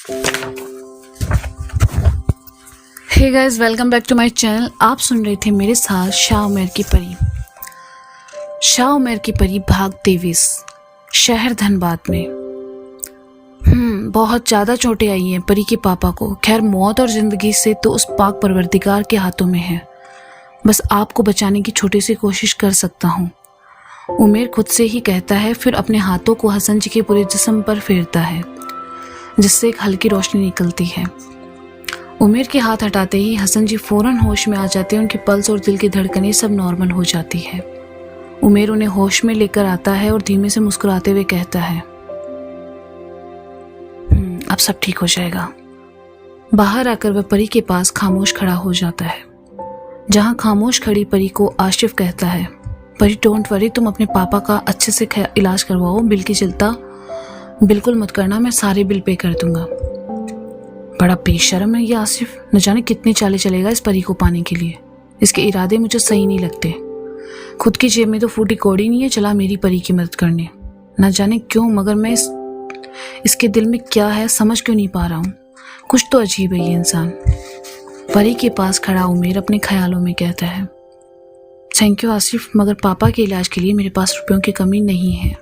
Hey guys, welcome back to my channel. आप सुन रहे थे मेरे साथ शाह उमर की परी। शाह उमर की परी भाग 23, शहर धनबाद में। बहुत ज़्यादा चोटें आई हैं परी के पापा को। खैर, मौत और ज़िंदगी से तो उस पाक परवरदिगार के हाथों में है। बस आपको बचाने की छोटी सी कोशिश कर सकता हूँ, उमेर खुद से ही कहता है। फिर अपने हाथों को हसन जी के पूरे जिस्म पर फेरता है, जिससे एक हल्की रोशनी निकलती है। उमेर के हाथ हटाते ही हसन जी फौरन होश में आ जाते हैं। उनकी पल्स और दिल की धड़कनें सब नॉर्मल हो जाती है। उमेर उन्हें होश में लेकर आता है और धीमे से मुस्कुराते हुए कहता है, अब सब ठीक हो जाएगा। बाहर आकर वह परी के पास खामोश खड़ा हो जाता है। जहां खामोश खड़ी परी को आशिफ कहता है, परी डोंट वरी, तुम अपने पापा का अच्छे से इलाज करवाओ, बिल की चिंता बिल्कुल मत करना, मैं सारे बिल पे कर दूंगा। बड़ा बेशर्म है ये आसिफ, न जाने कितनी चालें चलेगा इस परी को पाने के लिए। इसके इरादे मुझे सही नहीं लगते। खुद की जेब में तो फूटी कौड़ी नहीं है, चला मेरी परी की मदद करने। न जाने क्यों, मगर मैं इसके दिल में क्या है समझ क्यों नहीं पा रहा हूँ। कुछ तो अजीब है ये इंसान। परी के पास खड़ा उमेर अपने ख्यालों में कहता है, थैंक यू आसिफ, मगर पापा के इलाज के लिए मेरे पास रुपयों की कमी नहीं है।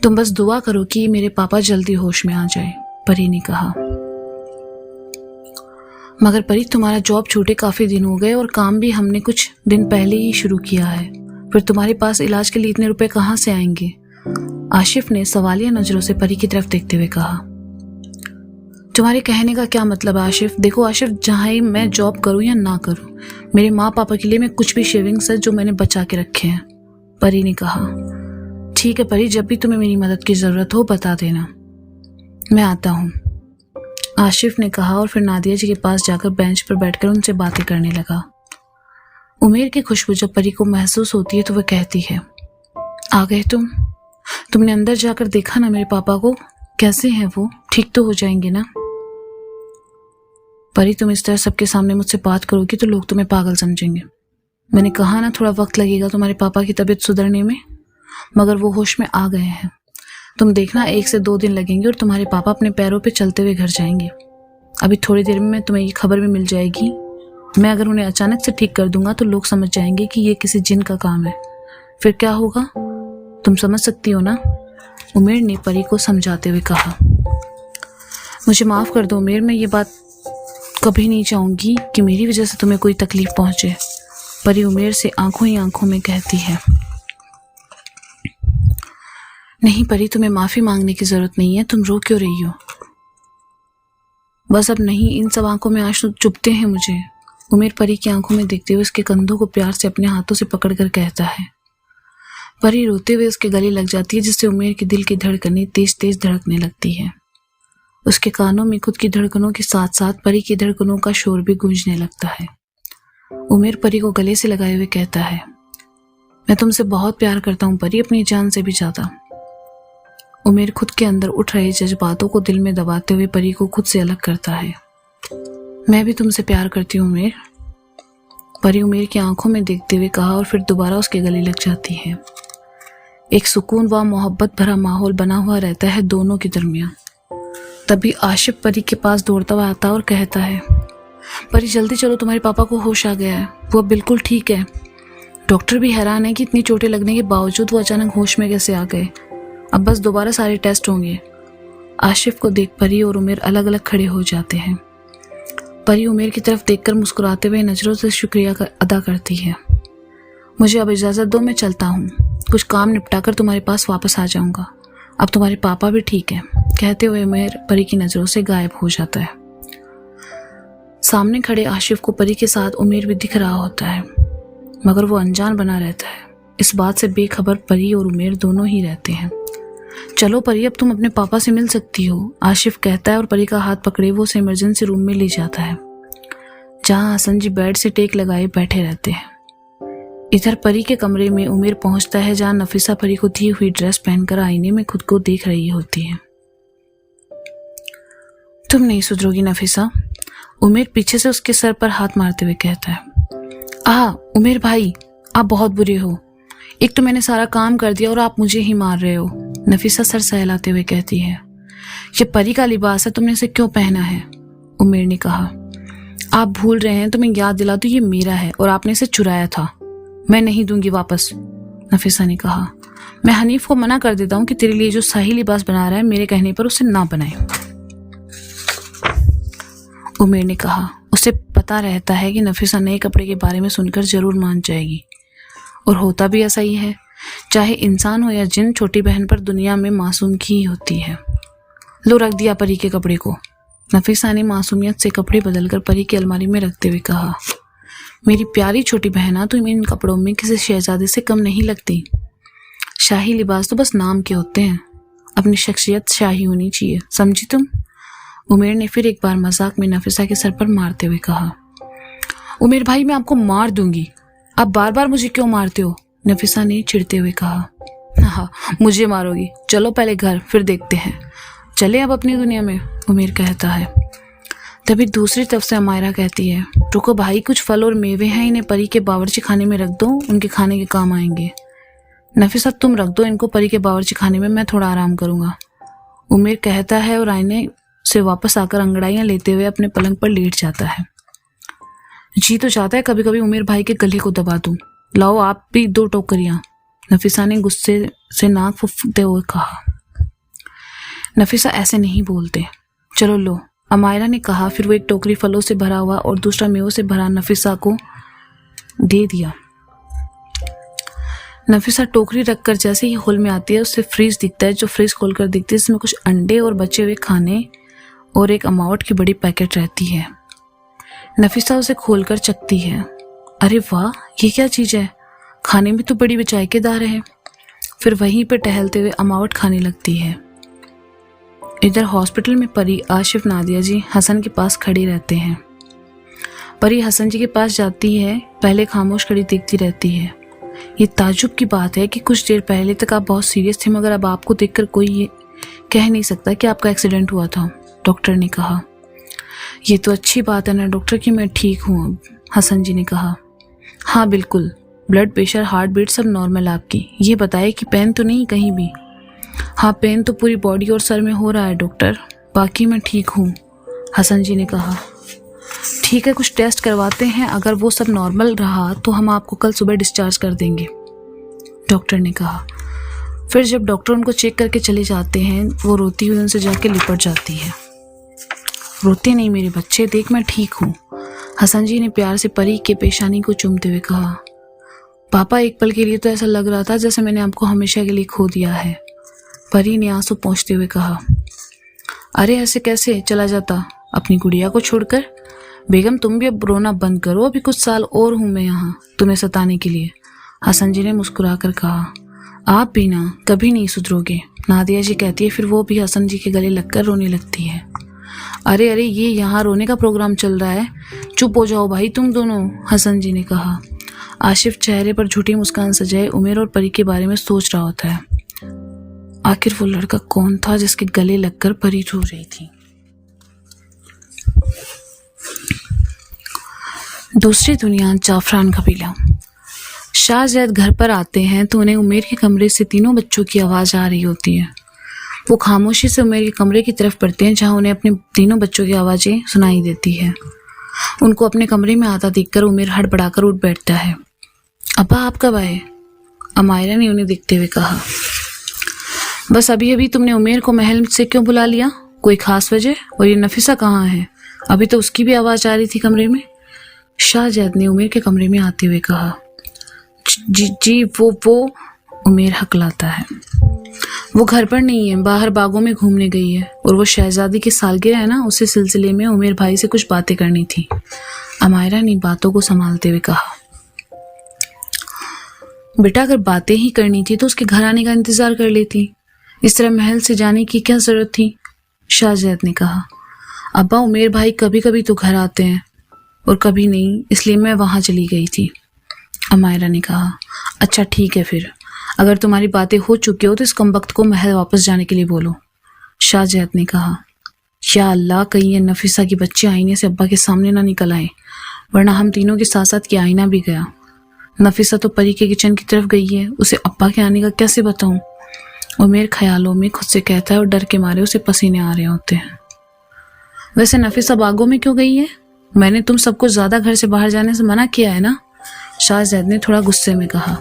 तुम बस दुआ करो कि मेरे पापा जल्दी होश में आ जाए, परी ने कहा। मगर परी, तुम्हारा जॉब छूटे काफ़ी दिन हो गए और काम भी हमने कुछ दिन पहले ही शुरू किया है। फिर तुम्हारे पास इलाज के लिए इतने रुपए कहाँ से आएंगे? आशिफ ने सवालिया नजरों से परी की तरफ देखते हुए कहा। तुम्हारे कहने का क्या मतलब है आशिफ? देखो आशिफ, जहाँ ही मैं जॉब करूँ या ना करूँ, मेरे माँ पापा के लिए मैं कुछ भी शेविंग्स है जो मैंने बचा के रखे हैं, परी ने कहा। ठीक है परी, जब भी तुम्हें मेरी मदद की ज़रूरत हो बता देना, मैं आता हूँ, आशिफ ने कहा। और फिर नादिया जी के पास जाकर बेंच पर बैठकर उनसे बातें करने लगा। उमेर की खुशबू जब परी को महसूस होती है तो वह कहती है, आ गए तुमने अंदर जाकर देखा ना मेरे पापा को? कैसे हैं वो? ठीक तो हो जाएंगे ना? परी, तुम इस तरह सबके सामने मुझसे बात करोगी तो लोग तुम्हें पागल समझेंगे। मैंने कहा ना, थोड़ा वक्त लगेगा तुम्हारे पापा की तबीयत सुधरने में, मगर वो होश में आ गए हैं। तुम देखना, 1 से 2 दिन लगेंगे और तुम्हारे पापा अपने पैरों पे चलते हुए घर जाएंगे। अभी थोड़ी देर में तुम्हें ये खबर भी मिल जाएगी। मैं अगर उन्हें अचानक से ठीक कर दूंगा तो लोग समझ जाएंगे कि ये किसी जिन का काम है। फिर क्या होगा तुम समझ सकती हो ना? उमेर ने परी को समझाते हुए कहा। मुझे माफ़ कर दो उमेर, मैं ये बात कभी नहीं चाहूँगी कि मेरी वजह से तुम्हें कोई तकलीफ पहुँचे, परी उमेर से आंखों ही आंखों में कहती है। नहीं परी, तुम्हें माफ़ी मांगने की ज़रूरत नहीं है, तुम रो क्यों रही हो? बस अब नहीं, इन सब आंखों में आंसू चुभते हैं मुझे, उमेर परी की आंखों में देखते हुए उसके कंधों को प्यार से अपने हाथों से पकड़कर कहता है। परी रोते हुए उसके गले लग जाती है, जिससे उमेर के दिल की धड़कनें तेज तेज धड़कने लगती है। उसके कानों में खुद की धड़कनों के साथ साथ परी की धड़कनों का शोर भी गूंजने लगता है। उमेर परी को गले से लगाए हुए कहता है, मैं तुमसे बहुत प्यार करता हूँ परी, अपनी जान से भी ज्यादा। उमेर खुद के अंदर उठ रहे जज्बातों को दिल में दबाते हुए परी को खुद से अलग करता है। मैं भी तुमसे प्यार करती हूँ उमेर, परी उमेर की आंखों में देखते हुए कहा। और फिर दोबारा उसके गले लग जाती है। एक सुकून व मोहब्बत भरा माहौल बना हुआ रहता है दोनों के दरमियान। तभी आशिफ परी के पास दौड़ता हुआ आता और कहता है, परी जल्दी चलो, तुम्हारे पापा को होश आ गया है, वो अब बिल्कुल ठीक है। डॉक्टर भी हैरान है कि इतनी चोटें लगने के बावजूद वो अचानक होश में कैसे आ गए। अब बस दोबारा सारे टेस्ट होंगे। आशिफ को देख परी और उमेर अलग अलग खड़े हो जाते हैं। परी उमेर की तरफ देखकर मुस्कुराते हुए नजरों से शुक्रिया अदा करती है। मुझे अब इजाज़त दो, मैं चलता हूँ, कुछ काम निपटाकर तुम्हारे पास वापस आ जाऊँगा। अब तुम्हारे पापा भी ठीक हैं, कहते हुए उमेर परी की नज़रों से गायब हो जाता है। सामने खड़े आशिफ को परी के साथ उमेर भी दिख रहा होता है, मगर वो अनजान बना रहता है। इस बात से बेखबर परी और उमेर दोनों ही रहते हैं। चलो परी, अब तुम अपने पापा से मिल सकती हो, आशिफ कहता है और परी का हाथ पकड़े वो उसे इमरजेंसी रूम में ले जाता है, जहां हसन जी बेड से टेक लगाए बैठे रहते हैं। इधर परी के कमरे में उमेर पहुंचता है, जहां नफीसा परी को दी हुई ड्रेस पहनकर आईने में खुद को देख रही होती है। तुम नहीं सुधरोगी नफीसा, उमेर पीछे से उसके सर पर हाथ मारते हुए कहता है। उमेर भाई, आप बहुत बुरे हो, एक तो मैंने सारा काम कर दिया और आप मुझे ही मार रहे हो, नफीसा सर सहलाते हुए कहती है। ये परी का लिबास है, तुमने इसे क्यों पहना है? उमेर ने कहा। आप भूल रहे हैं, तुम्हें याद दिला दूं, ये मेरा है और आपने इसे चुराया था। मैं नहीं दूंगी वापस, नफीसा ने कहा। मैं हनीफ को मना कर देता हूँ कि तेरे लिए जो सही लिबास बना रहा है, मेरे कहने पर उसे ना बनाए, उमेर ने कहा। उसे पता रहता है कि नफीसा नए कपड़े के बारे में सुनकर जरूर मान जाएगी, और होता भी ऐसा ही है। चाहे इंसान हो या जिन, छोटी बहन पर दुनिया में मासूम की ही होती है। लो, रख दिया परी के कपड़े को, नफीसा ने मासूमियत से कपड़े बदलकर परी की अलमारी में रखते हुए कहा। मेरी प्यारी छोटी बहना, तुम इन कपड़ों में किसी शहजादे से कम नहीं लगती। शाही लिबास तो बस नाम के होते हैं, अपनी शख्सियत शाही होनी चाहिए, समझी तुम? उमेर ने फिर एक बार मजाक में नफीसा के सर पर मारते हुए कहा। उमेर भाई, मैं आपको मार दूंगी। आप बार बार मुझे क्यों मारते हो? नफीसा ने चिढ़ते हुए कहा। हाँ, मुझे मारोगी? चलो पहले घर, फिर देखते हैं। चले अब अपनी दुनिया में, उमेर कहता है। तभी दूसरी तरफ से अमायरा कहती है, रुको भाई, कुछ फल और मेवे हैं, इन्हें परी के बावर्ची खाने में रख दो, उनके खाने के काम आएंगे। नफीसा, तुम रख दो इनको परी के बावर्ची खाने में, मैं थोड़ा आराम करूंगा, उमेर कहता है और आईने से वापस आकर अंगड़ाइयां लेते हुए अपने पलंग पर लेट जाता है। जी तो चाहता है कभी कभी उमेर भाई के गले को दबा दूं। लाओ आप भी 2 टोकरियां, नफीसा ने गुस्से से नाक फूंकते हुए कहा। नफीसा, ऐसे नहीं बोलते। चलो लो, अमायरा ने कहा। फिर वो एक टोकरी फलों से भरा हुआ और दूसरा मेवों से भरा नफीसा को दे दिया। नफीसा टोकरी रखकर जैसे ही हॉल में आती है, उससे फ्रीज दिखता है, जो फ्रीज खोलकर दिखती है जिसमें कुछ अंडे और बचे हुए खाने और एक अमाउंट की बड़ी पैकेट रहती है। नफीसा उसे खोलकर चखती है। अरे वाह, ये क्या चीज है? खाने में तो बड़ी बेचायकेदार है। फिर वहीं पर टहलते हुए अमाउंट खाने लगती है। इधर हॉस्पिटल में परी, आशिफ, नादिया जी हसन के पास खड़ी रहते हैं। परी हसन जी के पास जाती है, पहले खामोश खड़ी देखती रहती है। ये ताज्जुब की बात है कि कुछ देर पहले तक आप बहुत सीरियस थे, मगर अब आपको देखकर कोई ये कह नहीं सकता कि आपका एक्सीडेंट हुआ था, डॉक्टर ने कहा। ये तो अच्छी बात है ना डॉक्टर कि मैं ठीक हूँ अब, हसन जी ने कहा। हाँ बिल्कुल, ब्लड प्रेशर, हार्ट बीट सब नॉर्मल आपकी। ये बताइए कि पेन तो नहीं कहीं भी? हाँ, पेन तो पूरी बॉडी और सर में हो रहा है डॉक्टर, बाकी मैं ठीक हूँ, हसन जी ने कहा। ठीक है, कुछ टेस्ट करवाते हैं, अगर वो सब नॉर्मल रहा तो हम आपको कल सुबह डिस्चार्ज कर देंगे, डॉक्टर ने कहा। फिर जब डॉक्टर उनको चेक करके चले जाते हैं, वो रोती हुई उनसे जाके लिपट जाती है। रोते नहीं मेरे बच्चे, देख मैं ठीक हूँ, हसन जी ने प्यार से परी के पेशानी को चूमते हुए कहा। पापा, एक पल के लिए तो ऐसा लग रहा था जैसे मैंने आपको हमेशा के लिए खो दिया है, परी ने आंसू पोंछते हुए कहा। अरे ऐसे कैसे चला जाता अपनी गुड़िया को छोड़कर? बेगम, तुम भी अब रोना बंद करो, अभी कुछ साल और हूं मैं यहाँ तुम्हें सताने के लिए, हसन जी ने मुस्कुराकर कहा। आप भी ना कभी नहीं सुधरोगे, नादिया जी कहती है। फिर वो भी हसन जी के गले लगकर रोने लगती है। अरे अरे, ये यहाँ रोने का प्रोग्राम चल रहा है, चुप हो जाओ भाई तुम दोनों, हसन जी ने कहा। आशिफ चेहरे पर झूठी मुस्कान सजाए उमेर और परी के बारे में सोच रहा होता है। आखिर वो लड़का कौन था जिसके गले लगकर परी रो रही थी? दूसरी दुनिया, जाफरान कबीला। शाहजैद घर पर आते हैं तो उन्हें उमेर के कमरे से तीनों बच्चों की आवाज़ आ रही होती है। वो खामोशी से उमेर के कमरे की तरफ बढ़ते हैं, जहां उन्हें अपने तीनों बच्चों की आवाज़ें सुनाई देती है। उनको अपने कमरे में आता देखकर उमेर हड़बड़ाकर उठ बैठता है। अब्बा, आप कब आए? अमायरा ने उन्हें देखते हुए कहा। बस अभी अभी। तुमने उमेर को महल से क्यों बुला लिया? कोई खास वजह? और ये नफीसा कहाँ है? अभी तो उसकी भी आवाज़ आ रही थी कमरे में, शाहजैद ने उमेर के कमरे में आते हुए कहा। जी वो उमेर हकलाता है। वो घर पर नहीं है, बाहर बागों में घूमने गई है, और वो शहजादी की सालगिरह है ना, उसी सिलसिले में उमेर भाई से कुछ बातें करनी थी, अमायरा ने बातों को संभालते हुए कहा। बेटा, अगर बातें ही करनी थी तो उसके घर आने का इंतजार कर लेती, इस तरह महल से जाने की क्या जरूरत थी, शाहजैद ने कहा। अब्बा, उमेर भाई कभी कभी तो घर आते हैं और कभी नहीं, इसलिए मैं वहां चली गई थी, अमायरा ने कहा। अच्छा ठीक है, फिर अगर तुम्हारी बातें हो चुकी हो तो इस कमबख्त को महल वापस जाने के लिए बोलो, शाहजैद ने कहा। या अल्लाह, कहीं ये नफीसा की बच्ची आईने से अब्बा के सामने ना निकल आए, वरना हम तीनों के साथ साथ ये आईना भी गया। नफीसा तो परी के किचन की तरफ गई है, उसे अब्बा के आने का कैसे बताऊं? उमेर ख्यालों में खुद से कहता है और डर के मारे उसे पसीने आ रहे होते हैं। वैसे नफीसा बागों में क्यों गई है? मैंने तुम सबको ज्यादा घर से बाहर जाने से मना किया है ना? शाहजैद ने थोड़ा गुस्से में कहा।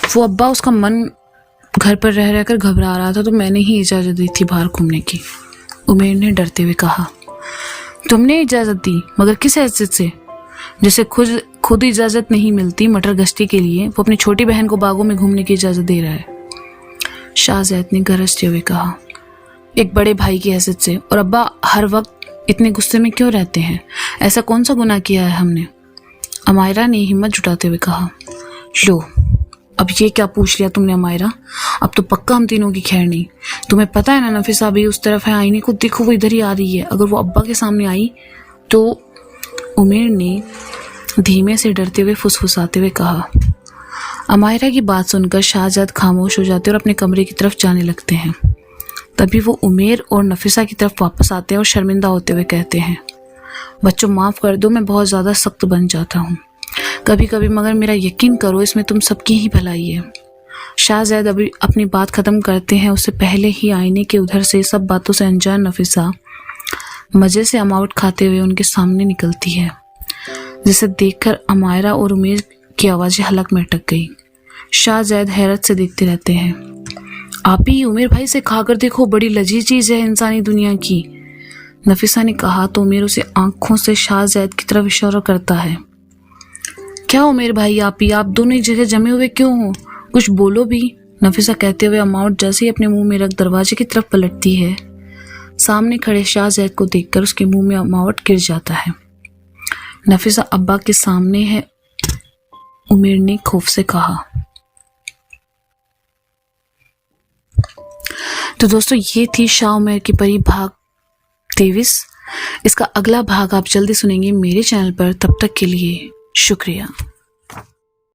वो अब्बा, उसका मन घर पर रह रहकर घबरा रहा था तो मैंने ही इजाजत दी थी बाहर घूमने की, उमेर ने डरते हुए कहा। तुमने इजाजत दी? मगर किस हैसियत से? जिसे खुद इजाजत नहीं मिलती मटर गश्ती के लिए, वो अपनी छोटी बहन को बागों में घूमने की इजाजत दे रहा है, शाहजैद ने गरजते हुए कहा। एक बड़े भाई की हैसियत से। और अब्बा हर वक्त इतने गुस्से में क्यों रहते हैं? ऐसा कौन सा गुनाह किया है हमने? अमायरा ने हिम्मत जुटाते हुए कहा। लो, अब ये क्या पूछ लिया तुमने अमायरा? अब तो पक्का हम तीनों की खैर नहीं। तुम्हें पता है ना नफीसा अभी उस तरफ है, आईने को देखो, वो इधर ही आ रही है। अगर वो अब्बा के सामने आई तो, उमेर ने धीमे से डरते हुए फुसफुसाते हुए कहा। अमायरा की बात सुनकर शाहजाद खामोश हो जाते और अपने कमरे की तरफ जाने लगते हैं। तभी वो उमेर और नफीसा की तरफ वापस आते हैं और शर्मिंदा होते हुए कहते हैं, बच्चों माफ़ कर दो, मैं बहुत ज़्यादा सख्त बन जाता हूँ कभी कभी, मगर मेरा यकीन करो इसमें तुम सबकी ही भलाई है। शाहजैद अभी अपनी बात ख़त्म करते हैं उससे पहले ही आईने के उधर से सब बातों से अनजान नफीसा मज़े से अमाउट खाते हुए उनके सामने निकलती है, जिसे देखकर अमायरा और उमेर की आवाज़ें हलक में अटक गई। शाहजैद हैरत से देखते रहते हैं। आप ही उमेर भाई से खाकर देखो, बड़ी लजीज चीज़ है इंसानी दुनिया की, नफीसा ने कहा तो उमेर उसे आंखों से शाहजैद की तरफ इशारा करता है। क्या उमेर भाई, आप दोनों एक जगह जमे हुए क्यों हो? कुछ बोलो भी, नफीसा कहते हुए अमाउट जैसे ही अपने मुंह में रख दरवाजे की तरफ पलटती है, सामने खड़े शाहजैद को देखकर उसके मुंह में अमाउट गिर जाता है। नफीसा अब्बा के सामने है, उमेर ने खौफ से कहा। तो दोस्तों ये थी शाह उमेर की परी भाग 23। इसका अगला भाग आप जल्दी सुनेंगे मेरे चैनल पर। तब तक के लिए शुक्रिया।